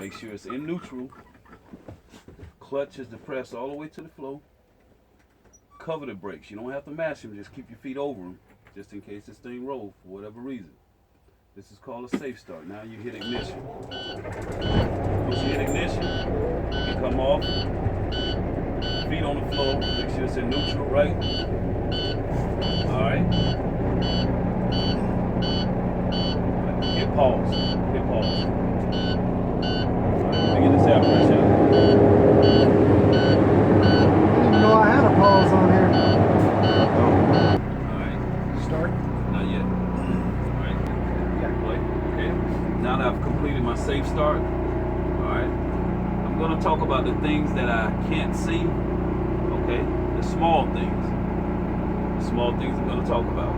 Make sure it's in neutral. Clutch is depressed all the way to the floor. Cover the brakes. You don't have to mash them. Just keep your feet over them, just in case this thing rolls for whatever reason. This is called a safe start. Now you hit ignition. Once you hit ignition, you can come off. Feet on the floor. Make sure it's in neutral, right? All right. Hit pause. Hit pause. All right, let me get this air pressure out. No, I had a pause on here. Alright. Start? Not yet. Alright. Yeah. Play. Okay. Now that I've completed my safe start, alright, I'm going to talk about the things that I can't see. Okay? The small things. The small things I'm going to talk about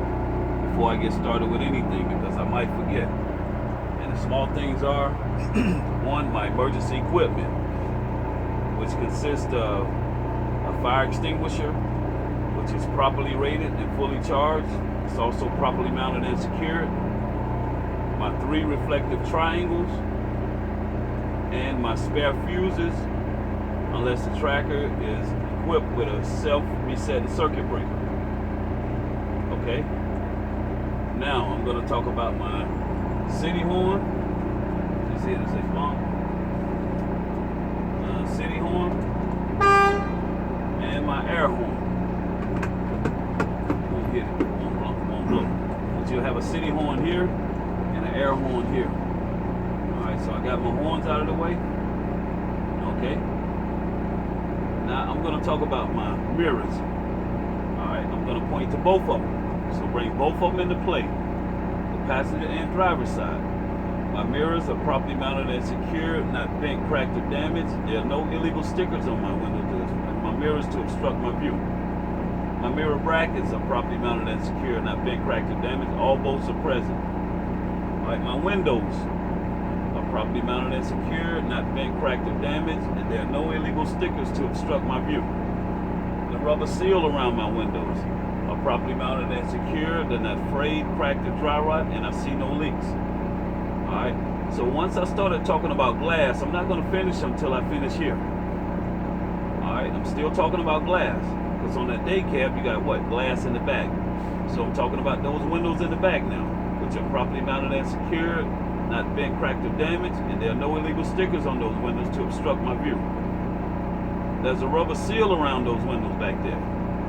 before I get started with anything, because I might forget. And the small things are, one, my emergency equipment, which consists of a fire extinguisher, which is properly rated and fully charged. It's also properly mounted and secured. My 3 reflective triangles, and my spare fuses, unless the tracker is equipped with a self-resetting circuit breaker. Okay? Now I'm going to talk about my city horn. You see it as a bump. City horn. And my air horn. Won't hit it. Won't blow. But you'll have a city horn here and an air horn here. Alright, so I got my horns out of the way. Okay. Now I'm going to talk about my mirrors. Alright, I'm going to point to both of them. So bring both of them into play. The passenger and driver's side. My mirrors are properly mounted and secured, not bent, cracked, or damaged. There are no illegal stickers on my window mirrors to obstruct my view. My mirror brackets are properly mounted and secured, not bent, cracked, or damaged. All bolts are present. Alright, my windows are properly mounted and secured, not bent, cracked, or damaged, and there are no illegal stickers to obstruct my view. The rubber seal around my windows are properly mounted and secured. They're not frayed, cracked, or dry rot, and I see no leaks. Alright, so once I started talking about glass, I'm not going to finish until I finish here. Alright, I'm still talking about glass, because on that day cab you got what? Glass in the back. So I'm talking about those windows in the back now, which are properly mounted and secured, not bent, cracked, or damaged, and there are no illegal stickers on those windows to obstruct my view. There's a rubber seal around those windows back there,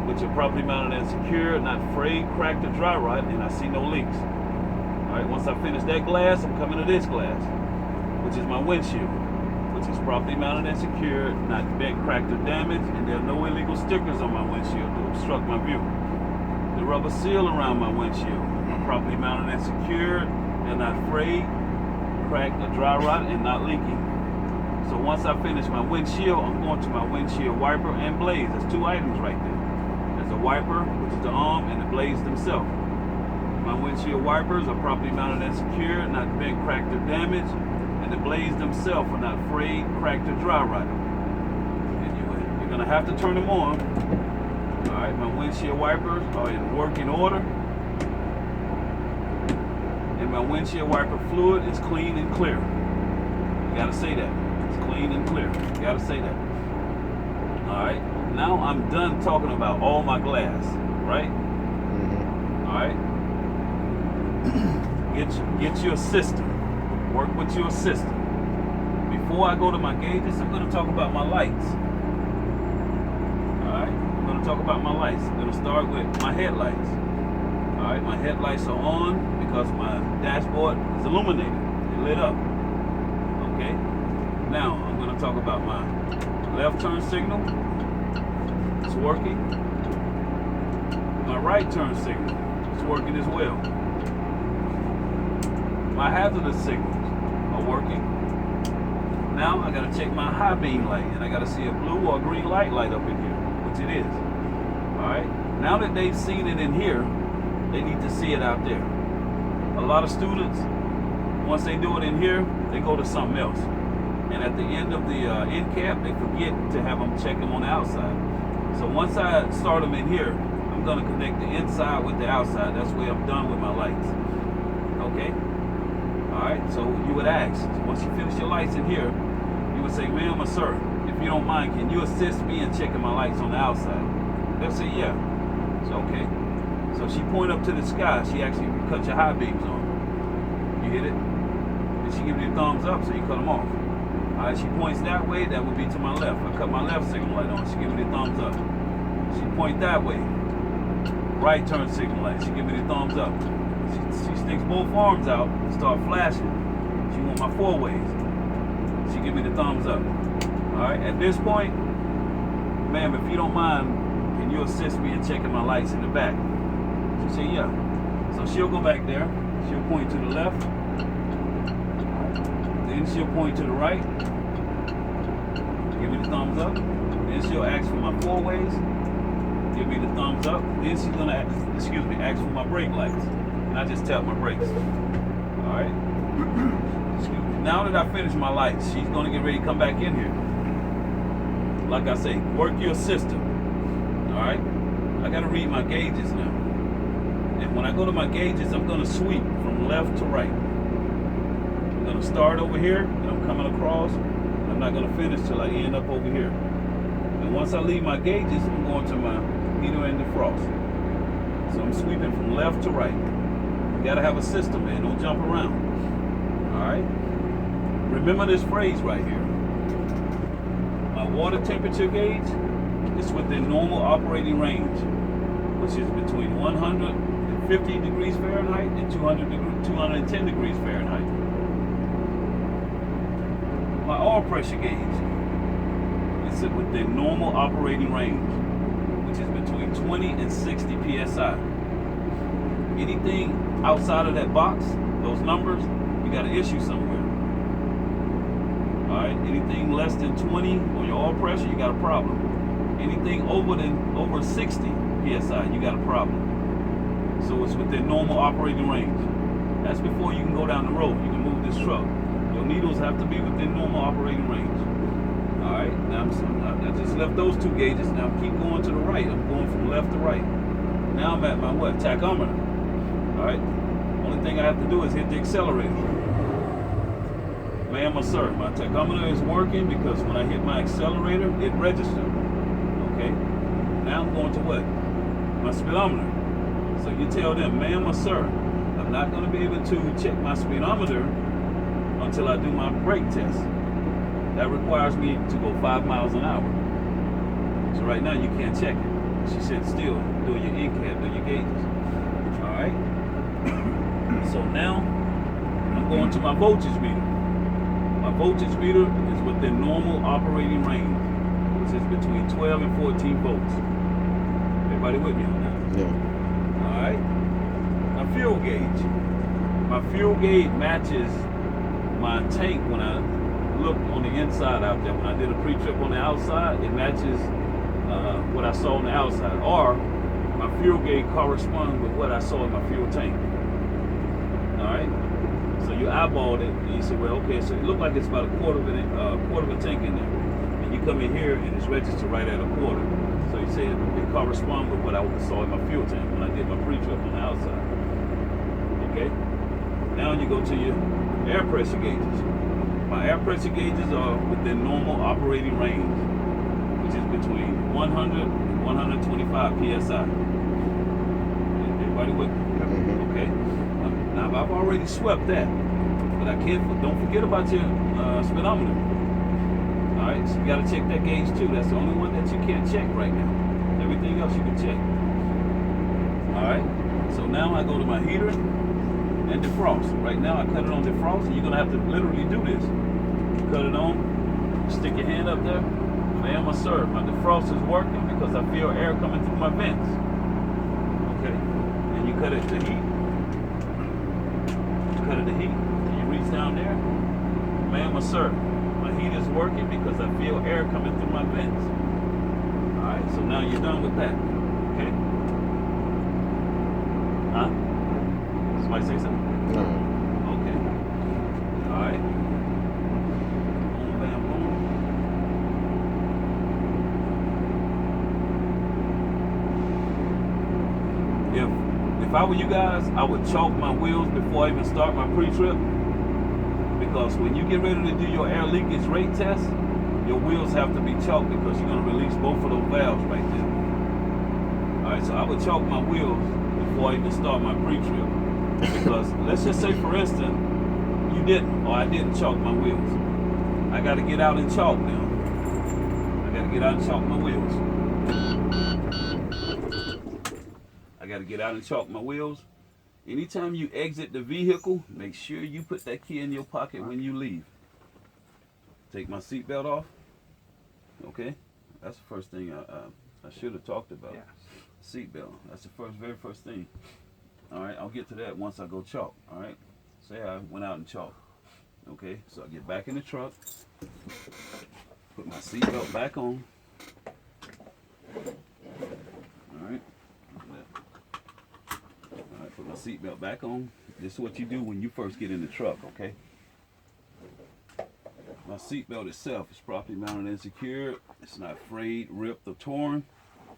which are properly mounted and secured, not frayed, cracked, or dry rot, and I see no leaks. Alright, once I finish that glass, I'm coming to this glass, which is my windshield, which is properly mounted and secured, not bent, cracked, or damaged, and there are no illegal stickers on my windshield to obstruct my view. The rubber seal around my windshield are properly mounted and secured, they're not frayed, cracked, or dry rot, and not leaking. So once I finish my windshield, I'm going to my windshield wiper and blades. There's 2 items right there. There's a wiper, which is the arm, and the blades themselves. My windshield wipers are properly mounted and secured, not bent, cracked, or damaged, and the blades themselves are not frayed, cracked, or dry rotted. And you're going to have to turn them on. Alright, my windshield wipers are in working order. And my windshield wiper fluid is clean and clear. You got to say that. It's clean and clear. You got to say that. Alright, now I'm done talking about all my glass, right? Alright. Get your system. Work with your system. Before I go to my gauges, I'm going to talk about my lights. Alright, I'm going to talk about my lights. I'm going to start with my headlights. Alright, my headlights are on because my dashboard is illuminated. It lit up. Okay, now I'm going to talk about my left turn signal. It's working. My right turn signal is working as well. My hazardous signals are working. Now I gotta check my high beam light, and I gotta see a blue or green light up in here, which it is. Alright, now that they've seen it in here, they need to see it out there. A lot of students, once they do it in here, they go to something else. And at the end of the end cap, they forget to have them check them on the outside. So once I start them in here, I'm gonna connect the inside with the outside. That's where I'm done with my lights. Okay? Alright, so you would ask, once you finish your lights in here, you would say, ma'am or sir, if you don't mind, can you assist me in checking my lights on the outside? They'll say, yeah. So, okay. So she point up to the sky. She actually cut your high beams on. You hit it? And she gives you a thumbs up, so you cut them off. Alright, she points that way, that would be to my left. I cut my left signal light on, she gives me the thumbs up. She point that way. Right turn signal light, she gives me the thumbs up. She sticks both arms out and start flashing. She want my 4 ways. She give me the thumbs up. Alright, at this point, ma'am, if you don't mind, can you assist me in checking my lights in the back? She say, yeah. So she'll go back there. She'll point to the left. Then she'll point to the right. Give me the thumbs up. Then she'll ask for my 4 ways. Give me the thumbs up. Then she's gonna ask for my brake lights. And I just tap my brakes. Alright? Now that I finish my lights, she's gonna get ready to come back in here. Like I say, work your system. Alright? I gotta read my gauges now. And when I go to my gauges, I'm gonna sweep from left to right. I'm gonna start over here, and I'm coming across. I'm not gonna finish till I end up over here. And once I leave my gauges, I'm going to my heater and defrost. So I'm sweeping from left to right. You gotta have a system, man. Don't jump around. Alright? Remember this phrase right here. My water temperature gauge is within normal operating range, which is between 150 degrees Fahrenheit and 210 degrees Fahrenheit. My oil pressure gauge is within normal operating range, which is between 20 and 60 psi. Anything outside of that box, those numbers, you got an issue somewhere. Alright, anything less than 20 on your oil pressure, you got a problem. Anything over 60 psi, you got a problem. So it's within normal operating range. That's before you can go down the road. You can move this truck. Your needles have to be within normal operating range. Alright, now I just left those 2 gauges. Now keep going to the right. I'm going from left to right. Now I'm at my what? Tachometer. Alright, only thing I have to do is hit the accelerator. Ma'am or sir, my tachometer is working because when I hit my accelerator, it registered. Okay, now I'm going to what? My speedometer. So you tell them, ma'am or sir, I'm not going to be able to check my speedometer until I do my brake test. That requires me to go 5 miles an hour. So right now you can't check it. She said still doing your in-cab, doing your gauges. Alright. So now I'm going to my voltage meter. My voltage meter is within normal operating range, which is between 12 and 14 volts. Everybody with me on that? Yeah. Alright. My fuel gauge. My fuel gauge matches my tank when I look on the inside out there. When I did a pre-trip on the outside, it matches what I saw on the outside. Or my fuel gauge corresponds with what I saw in my fuel tank. Alright? So you eyeballed it and you say, well, okay, so it looked like it's about a quarter of a tank in there. And you come in here and it's registered right at a quarter. So you say it corresponds with what I saw in my fuel tank when I did my pre-trip on the outside. Okay? Now you go to your air pressure gauges. My air pressure gauges are within normal operating range, which is between 100 and 125 psi. Everybody with me? Okay? Now I've already swept that, but don't forget about your speedometer. Alright, so you gotta check that gauge too. That's the only one that you can't check right now. Everything else you can check. Alright, so now I go to my heater and defrost. Right now I cut it on defrost, and you're gonna have to literally do this. Cut it on, stick your hand up there. Ma'am or sir, my defrost is working because I feel air coming through my vents. Okay, and you cut it to heat. Cut it to heat, and you reach down there. Ma'am or sir, my heat is working because I feel air coming through my vents. Alright, so now you're done with that. Okay? Huh? Somebody say something? No. Okay. Alright. Boom, bam, boom. If I were you guys, I would chalk my wheels before I even start my pre-trip. because when you get ready to do your air leakage rate test, your wheels have to be chalked because you're going to release both of those valves right there. Alright, so I would chalk my wheels before I even start my pre-trip. Because let's just say, for instance, you didn't, or I didn't chalk my wheels. I got to get out and chalk now. I got to get out and chalk my wheels. I got to get out and chalk my wheels. Anytime you exit the vehicle, make sure you put that key in your pocket when you leave. Take my seatbelt off. Okay, that's the first thing I should have talked about. Yeah. Seatbelt. That's the very first thing. All right, I'll get to that once I go chalk. All right, say I went out and chalk. Okay, so I get back in the truck, put my seatbelt back on. All right, put my seatbelt back on. This is what you do when you first get in the truck. Okay. My seatbelt itself is properly mounted and secured. It's not frayed, ripped, or torn,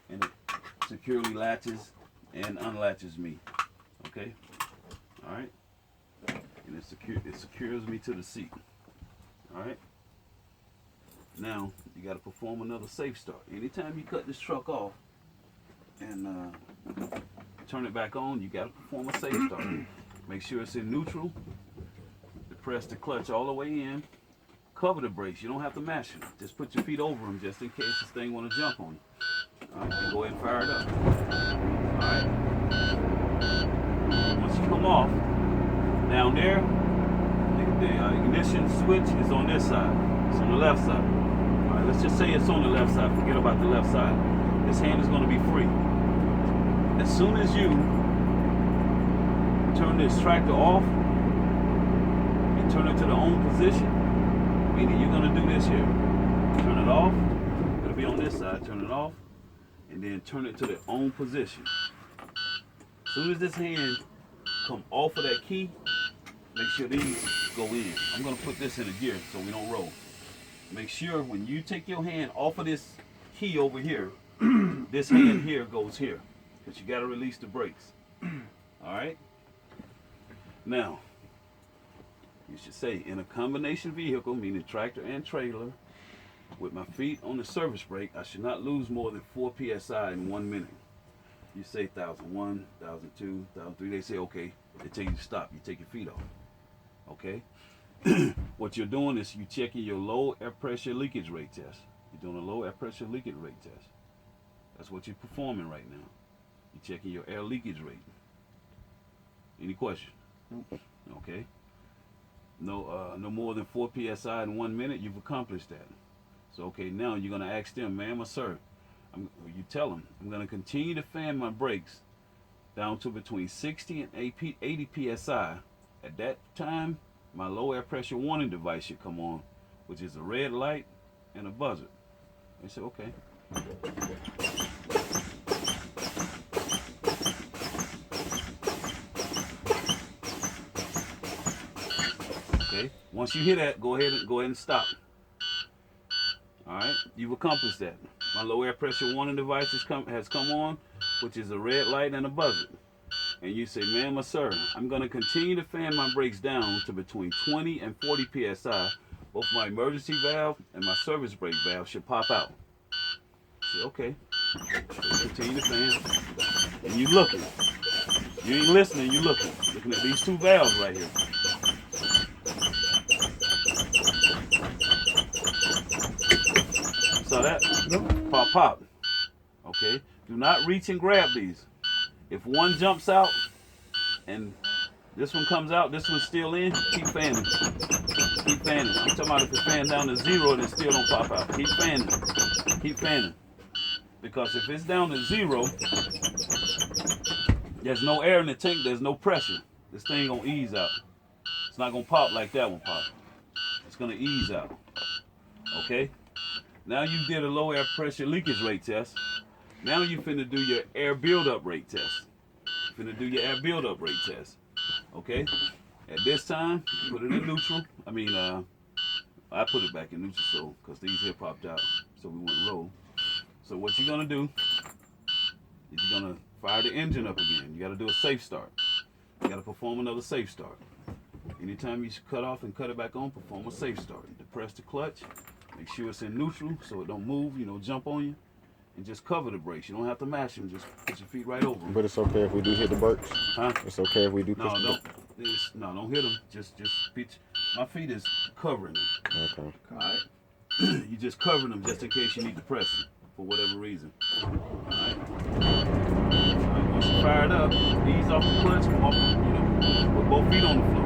and it securely latches and unlatches me. Okay, all right, and it secures me to the seat. All right. Now you got to perform another safe start. Anytime you cut this truck off and turn it back on, you got to perform a safe start. Make sure it's in neutral. Press the clutch all the way in. Cover the brakes. You don't have to mash them. Just put your feet over them just in case this thing want to jump on you. All right, and go ahead and fire it up. All right. Once you come off, down there, the ignition switch is on this side. It's on the left side. All right, let's just say it's on the left side. Forget about the left side. This hand is going to be free. As soon as you turn this tractor off and turn it to the on position, meaning you're going to do this here. Turn it off. It'll be on this side. Turn it off. And then turn it to the on position. As soon as this hand come off of that key, make sure these go in. I'm going to put this in a gear so we don't roll. Make sure when you take your hand off of this key over here, this hand here goes here. Because you got to release the brakes. All right? Now, you should say, in a combination vehicle, meaning tractor and trailer, with my feet on the service brake, I should not lose more than 4 psi in 1 minute. You say 1,001, 1,002, 1,003, they say, okay, they tell you to stop. You take your feet off. Okay? What you're doing is you're checking your low air pressure leakage rate test. You're doing a low air pressure leakage rate test. That's what you're performing right now. You're checking your air leakage rate. Any question? Okay. No more than 4 psi in 1 minute. You've accomplished that. So okay, now you're gonna ask them, ma'am or sir. You tell them I'm gonna continue to fan my brakes down to between 60 and 80 psi. At that time, my low air pressure warning device should come on, which is a red light and a buzzer. They said, okay. Okay. Once you hear that, go ahead and stop. All right, you've accomplished that. My low air pressure warning device has come on, which is a red light and a buzzer. And you say, ma'am or sir, I'm going to continue to fan my brakes down to between 20 and 40 psi. Both my emergency valve and my service brake valve should pop out. Say, okay. Continue to fan. And you looking. You ain't listening, you looking. Looking at these two valves right here. Saw that? Nope. Pop, pop. Okay. Do not reach and grab these. If one jumps out and this one comes out, this one's still in, keep fanning. Keep fanning. I'm talking about if it's fanned down to 0 and it still don't pop out. Keep fanning. Keep fanning. Because if it's down to 0, there's no air in the tank, there's no pressure. This thing gonna ease out. It's not gonna pop like that one popped. It's gonna ease out. Okay? Now you did a low air pressure leakage rate test. Now you finna do your air buildup rate test. You finna do your air buildup rate test. Okay? At this time, put it in neutral. I mean, I put it back in neutral so, because these here popped out, so we wouldn't roll. So what you're gonna do is you're gonna fire the engine up again. You gotta do a safe start. You gotta perform another safe start. Anytime you cut off and cut it back on, perform a safe start. Depress the clutch. Make sure it's in neutral so it don't move, jump on you. And just cover the brakes. You don't have to mash them. Just put your feet right over them. But it's okay if we do hit the brakes? Huh? It's okay if we do push don't hit them. Just pitch. My feet is covering them. Okay. All right? You just cover them just in case you need to press them for whatever reason. All right? Once you fire it up, ease off the clutch, come off, with both feet on the floor.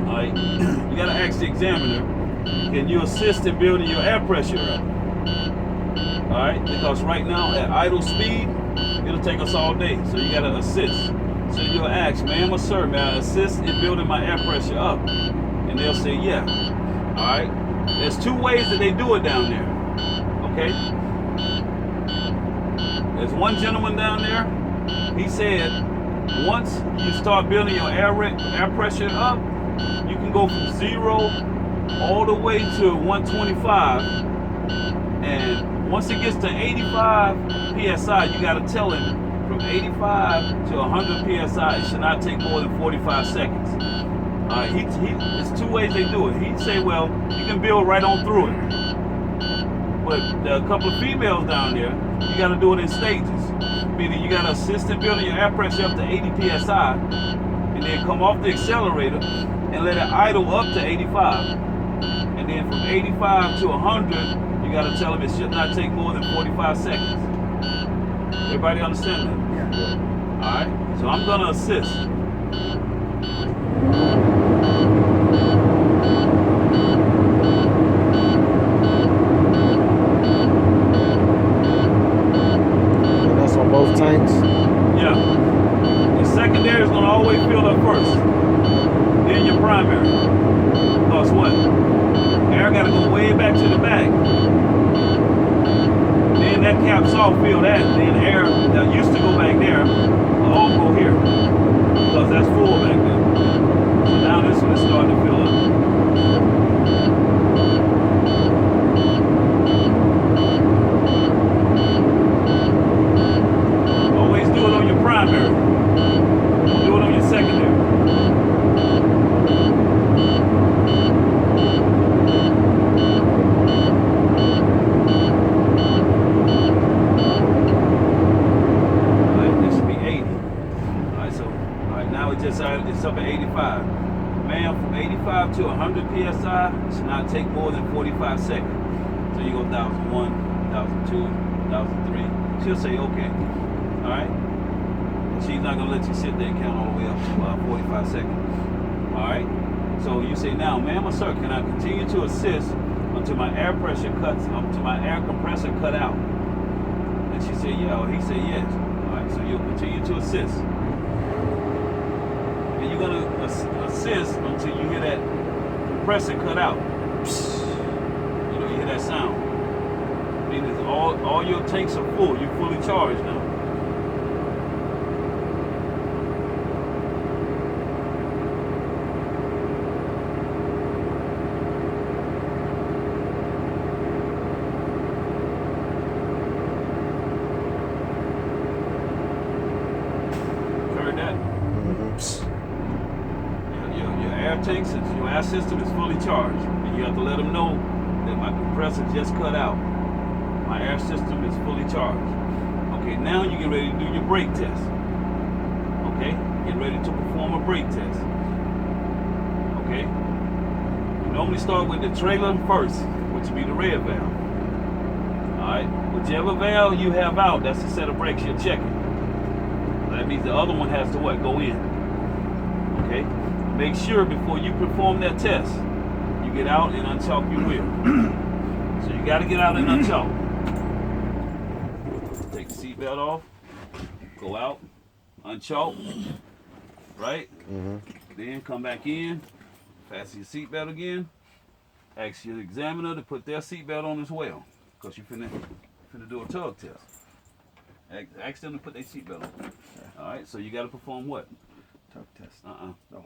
All right? You got to ask the examiner, can you assist in building your air pressure up? All right? Because right now, at idle speed, it'll take us all day. So you got to assist. So you'll ask, ma'am or sir, may I assist in building my air pressure up? And they'll say, yeah. All right? There's two ways that they do it down there. Okay? There's one gentleman down there. He said, once you start building your air pressure up, you can go from 0 all the way to 125. And once it gets to 85 PSI, you got to tell him from 85 to 100 PSI, it should not take more than 45 seconds. It's two ways they do it. He'd say, well, you can build right on through it. But there are a couple of females down there, you got to do it in stages. Meaning you got to assist in building your air pressure up to 80 PSI, and then come off the accelerator and let it idle up to 85. And then from 85 to 100, you got to tell them it should not take more than 45 seconds. Everybody understand that? Yeah. All right. So I'm going to assist. And that's on both tanks? Yeah. Your secondary is going to always fill up first. Then your primary. Because what? Air got to go way back to the back. Then that caps off, fill that. Then air that used to go back there will all go here. Because that's full back there. So now this one is starting to fill up. Always do it on your primary. Do it on your secondary. It's up at 85. Ma'am, from 85 to 100 PSI should not take more than 45 seconds. So you go 1,001, 1,002, 1,003. She'll say, okay. All right? She's not going to let you sit there and count all the way up to 45 seconds. All right? So you say, now, ma'am or sir, can I continue to assist until my air pressure cuts, until my air compressor cut out? And she said, yeah, or he said, yes. All right, so you'll continue to assist. And you're going to assist until you hear that compressor cut out. You hear that sound. Meaning all your tanks are full. You're fully charged now. Heard that? Tanks, your air system is fully charged, and you have to let them know that my compressor just cut out. My air system is fully charged. Okay, now you get ready to do your brake test. Okay, get ready to perform a brake test. Okay, you normally start with the trailer first, which would be the red valve. All right, whichever valve you have out, that's the set of brakes you're checking. That means the other one has to what? Go in. Okay. Make sure before you perform that test, you get out and unchalk your wheel. So you got to get out and unchalk. Take the seatbelt off, go out, unchalk, right? Then come back in, fasten your seatbelt again. Ask your examiner to put their seatbelt on as well, because you're finna do a tug test. Ask them to put their seatbelt on. All right, so you got to perform what? Tug test. No.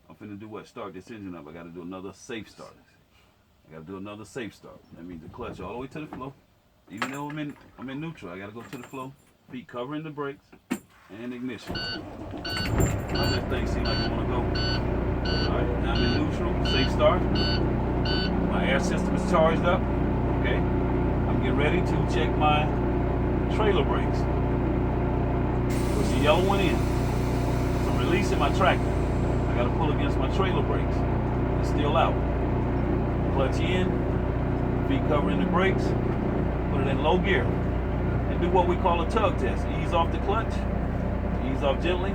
I'm finna do what? Start this engine up. I gotta do another safe start. That means the clutch all the way to the floor. Even though I'm in neutral, I gotta go to the floor. Feet covering the brakes and ignition. How does that thing seem like you wanna go? Alright, now I'm in neutral, safe start. My air system is charged up. Okay. I'm getting ready to check my trailer brakes. Push the yellow one in. So I'm releasing my tractor. I gotta pull against my trailer brakes. It's still out. Clutch in, feet covering the brakes, put it in low gear. And do what we call a tug test. Ease off the clutch, ease off gently,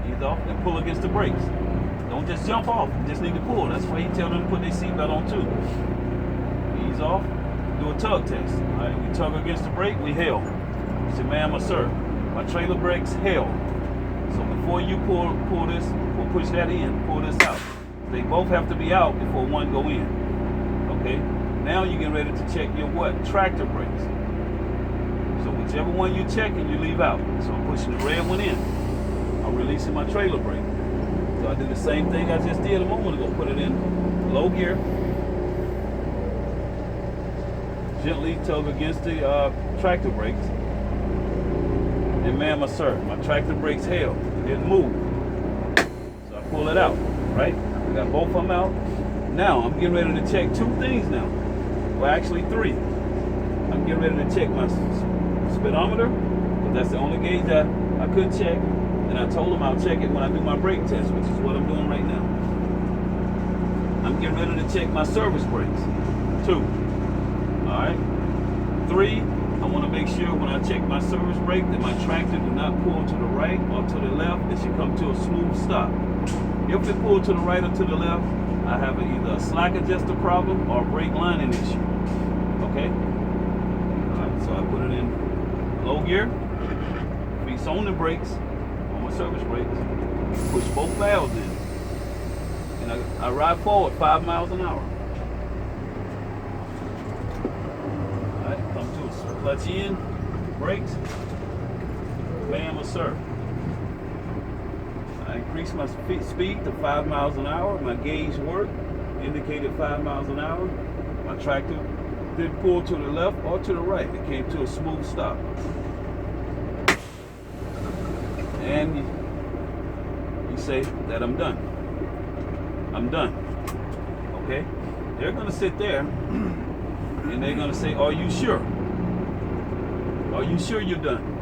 ease off, and pull against the brakes. Don't just jump off, you just need to pull. That's why you tell them to put their seatbelt on too. Ease off, do a tug test. All right, we tug against the brake, we hail. You say, ma'am or sir, my trailer brakes hail. So before you pull this, push that in, pull this out. They both have to be out before one go in. Okay? Now you get ready to check your what? Tractor brakes. So whichever one you check and you leave out. So I'm pushing the red one in. I'm releasing my trailer brake. So I do the same thing I just did a moment ago. Put it in low gear. Gently tug against the tractor brakes. And ma'am or sir, my tractor brakes held. It didn't move. So I pull it out, right? I got both of them out. Now I'm getting ready to check two things now. Well, actually three. I'm getting ready to check my speedometer, because that's the only gauge I could check. And I told them I'll check it when I do my brake test, which is what I'm doing right now. I'm getting ready to check my service brakes. 2. All right. 3. I want to make sure when I check my service brake that my tractor do not pull to the right or to the left. It should come to a smooth stop. If it pull to the right or to the left, I have either a slack adjuster problem or a brake lining issue. Okay? Alright, so I put it in low gear, feet on the brakes, on my service brakes, push both valves in, and I ride forward 5 miles an hour. Alright, come to a clutch in, brakes, bam or sir. I increased my speed to 5 miles an hour. My gauge worked, indicated 5 miles an hour. My tractor didn't pull to the left or to the right. It came to a smooth stop. And you say that I'm done. I'm done. Okay? They're going to sit there and they're going to say, are you sure? Are you sure you're done?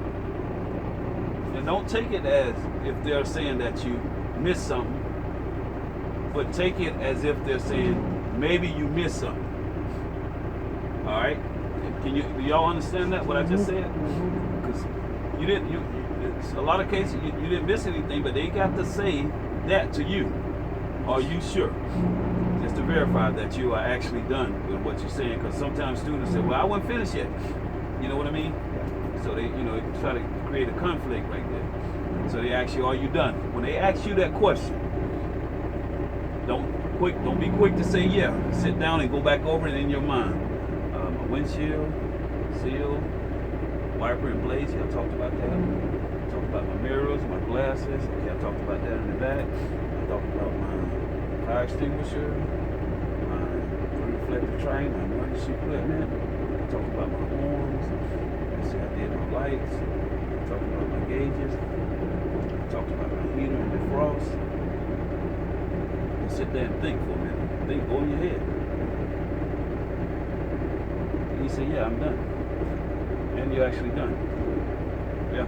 And don't take it as if they're saying that you missed something, but take it as if they're saying maybe you missed something. All right? Do y'all understand that, what I just said? Because you didn't, a lot of cases you didn't miss anything, but they got to say that to you. Are you sure? Just to verify that you are actually done with what you're saying, because sometimes students say, well, I wasn't finished yet. You know what I mean? So they, try to create a conflict right there. So they ask you, are you done? When they ask you that question, don't be quick to say yeah. Sit down and go back over it in your mind. My windshield, seal, wiper and blades, I talked about that. I talked about my mirrors, my glasses. Okay, I talked about that in the back. I talked about my fire extinguisher, my reflective train, my emergency equipment. I talked about my horns. I did my lights. I talked about my gauges. I talked about my heater and defrost. Sit there and think for a minute. Think, go in your head. And you say, yeah, I'm done. And you're actually done. Yeah.